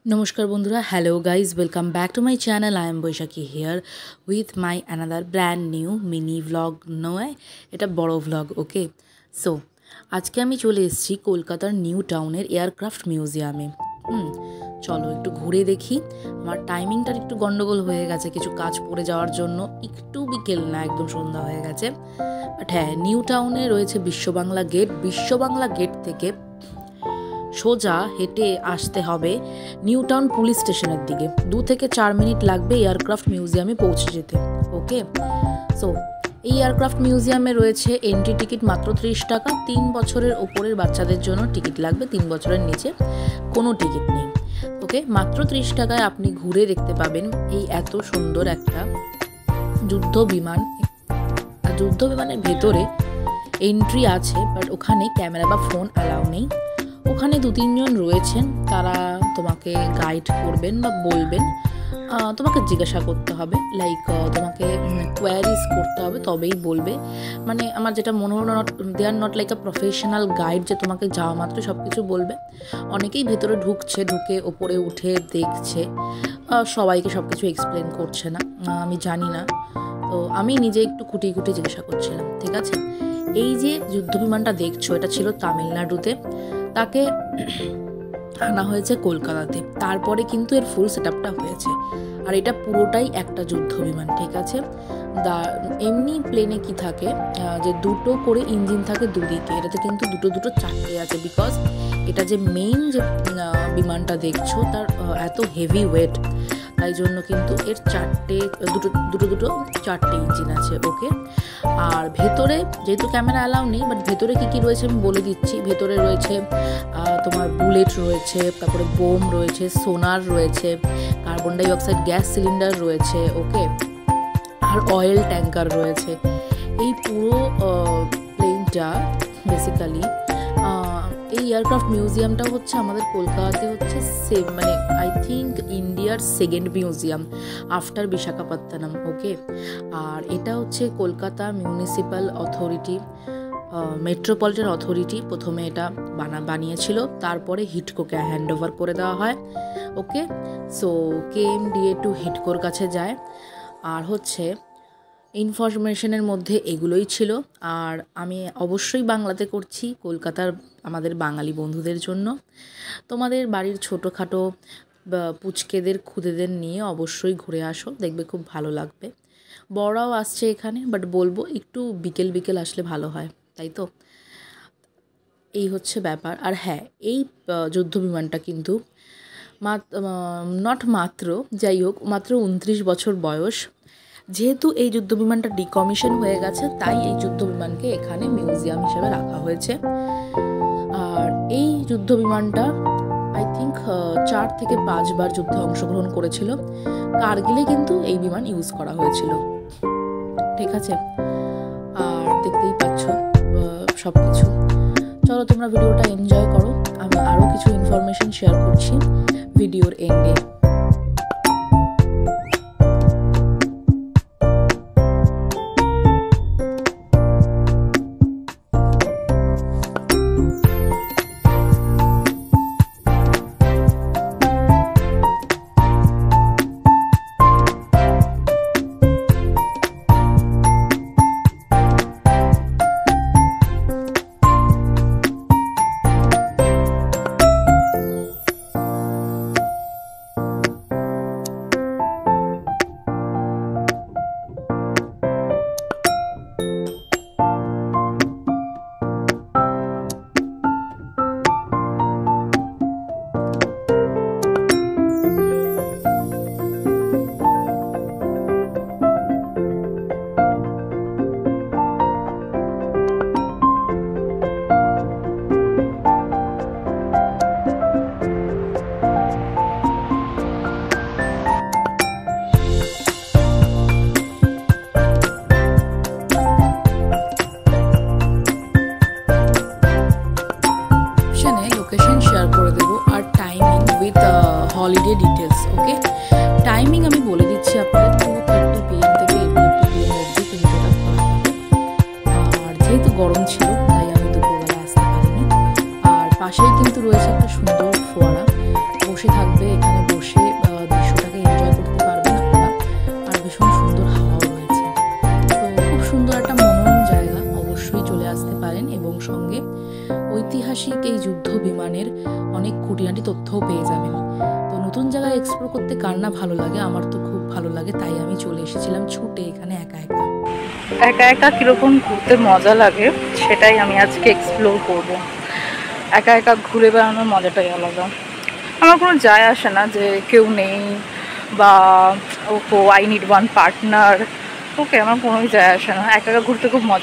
नमस्कार बंधुरा hello guys welcome back to my channel I am Baishakhi here with my another brand new mini vlog नय এটা বড় vlog okay so আজকে আমি চলে এসেছি কলকাতার নিউ টাউনের এয়ারক্রাফট মিউজিয়ামে। চলো একটু ঘুরে দেখি। আমার টাইমিংটার একটু গন্ডগোল হয়ে গেছে কিছু কাজ পড়ে যাওয়ার জন্য, একটু বিকেল না একদম সন্ধ্যা হয়ে গেছে। বাট হ্যাঁ, নিউ টাউনে রয়েছে বিশ্ববাংলা গেট। বিশ্ববাংলা গেট থেকে সোজা হেঁটে আসতে হবে নিউ টাউন পুলিশ স্টেশনের দিকে। 2 থেকে 4 মিনিট লাগবে এয়ারক্রাফট মিউজিয়ামে পৌঁছে যেতে। ওকে, সো এই এয়ারক্রাফট মিউজিয়ামে রয়েছে এন্ট্রি টিকিট মাত্র 30 টাকা। 3 বছরের ওপরের বাচ্চাদের জন্য টিকিট লাগবে, 3 বছরের নিচে কোনো টিকিট নেই। ওকে, মাত্র 30 টাকায় আপনি ঘুরে দেখতে পাবেন এই এত সুন্দর একটা যুদ্ধ বিমান। যুদ্ধ বিমানের ভেতরে এন্ট্রি আছে, বাট ওখানে ক্যামেরা বা ফোন অ্যালাউ নেই। ওখানে 2-3 জন রয়েছেন, তারা তোমাকে গাইড করবেন বা বলবেন। তোমাকে জিজ্ঞাসা করতে হবে, লাইক তোমাকে কোয়ারিজ করতে হবে, তবেই বলবে। মানে আমার যেটা মনে হলো, they are not like a professional guide যে তোমাকে যাওয়া মাত্র সব কিছু বলবে। অনেকেই ভেতরে ঢুকছে, ঢুকে ওপরে উঠে দেখছে, সবাইকে সব কিছু এক্সপ্লেন করছে না, আমি জানি না। তো আমি নিজে একটু খুঁটিয়ে খুঁটিয়ে জিজ্ঞাসা করছিলাম। ঠিক আছে, এই যে যুদ্ধ বিমানটা দেখছো, এটা ছিল তামিলনাড়ুতে, তাকে আনা হয়েছে কলকাতাতে, তারপরে কিন্তু এর ফুল সেটআপটা হয়েছে। আর এটা পুরোটাই একটা যুদ্ধ বিমান। ঠিক আছে, এমনি প্লেনে কি থাকে যে 2টো করে ইঞ্জিন থাকে দুদিকে, এটাতে কিন্তু দুটো 4টে আছে। বিকজ এটা যে মেইন যে বিমানটা দেখছো তার এত হেভি ওয়েট, তাই জন্য কিন্তু এর দুটো 4টে ইঞ্জিন আছে। ওকে, আর ভেতরে যেহেতু ক্যামেরা অ্যালাউ নেই, বাট ভেতরে কী রয়েছে আমি বলে দিচ্ছি। ভেতরে রয়েছে তোমার বুলেট রয়েছে, তারপরে বোম রয়েছে, সোনার রয়েছে, carbon die oxide gas cylinder রয়েছে। ওকে, আর অয়েল ট্যাঙ্কার রয়েছে। এই পুরো প্লেনটা বেসিক্যালি এই এয়ারক্রাফট মিউজিয়ামটা হচ্ছে আমাদের কলকাতাতে হচ্ছে মানে আই থিঙ্ক ইন্ডিয়ার 2nd মিউজিয়াম আফটার বিশাখাপত্তনম। ওকে, আর এটা হচ্ছে Kolkata municipal authority, metropolitan authority প্রথমে এটা বানিয়েছিল, তারপরে হিডকোকে হ্যান্ড ওভার করে দেওয়া হয়। ওকে, সো KMDA টু হিডকোর কাছে যায়। আর হচ্ছে ইনফরমেশনের মধ্যে এগুলোই ছিল। আর আমি অবশ্যই বাংলাতে করছি, কলকাতার আমাদের বাঙালি বন্ধুদের জন্য। তোমাদের বাড়ির ছোটোখাটো পুচকেদের খুদেদের নিয়ে অবশ্যই ঘুরে আসো, দেখবে খুব ভালো লাগবে। বড়রাও আসছে এখানে, বাট বলবো একটু বিকেল আসলে ভালো হয়, তাই তো। এই হচ্ছে ব্যাপার। আর হ্যাঁ, এই যুদ্ধ বিমানটা কিন্তু যাই হোক মাত্র 29 বছর বয়স। যেহেতু এই যুদ্ধ বিমানটা ডিকমিশন হয়ে গেছে, তাই এই যুদ্ধ বিমানকে এখানে মিউজিয়াম হিসেবে রাখা হয়েছে। আর এই যুদ্ধ বিমানটা আই থিঙ্ক 4 থেকে 5 বার যুদ্ধে অংশগ্রহণ করেছিল। কার্গিলে কিন্তু এই বিমান ইউজ করা হয়েছিল। ঠিক আছে, আর দেখতেই পাচ্ছ সব কিছু। চলো তোমরা ভিডিওটা এনজয় করো, আমি আরও কিছু ইনফরমেশন শেয়ার করছি ভিডিওর এন্ডে। শেয়ার করে দেবো, আর timing with holiday details. Okay, timing আমি বলে দিচ্ছি আপনাদের 2:30 PM থেকে 8:30 PM অবধি কিন্তু এটা খোলা থাকে। আর যেহেতু গরম ছিল তাই আমি দুপুরবেলা আসতে পারিনি। আর পাশেই কিন্তু রয়েছে একটা সুন্দর ফোয়ারা, বসে থাকবে এখানে, পারেন এবং সঙ্গে ঐতিহাসিক এই যুদ্ধ বিমানের অনেক খুঁটিনাটি তথ্যও পেয়ে যাবেন। তো নতুন জায়গায় এক্সপ্লোর করতে কার না ভালো লাগে, আমার তো খুব ভালো লাগে, তাই আমি চলে এসেছিলাম ছুটে এখানে একা একা। একা একা কীরকম ঘুরতে মজা লাগে সেটাই আমি আজকে এক্সপ্লোর করব। একা একা ঘুরে বেড়ানোর মজাটাই আলাদা। আমার কোনো যায় আসে না যে কেউ নেই বা ওহো আই নিড ওয়ান পার্টনার, ওকে আমার কোনোই যায় আসে না। একা একা ঘুরতে খুব মজা।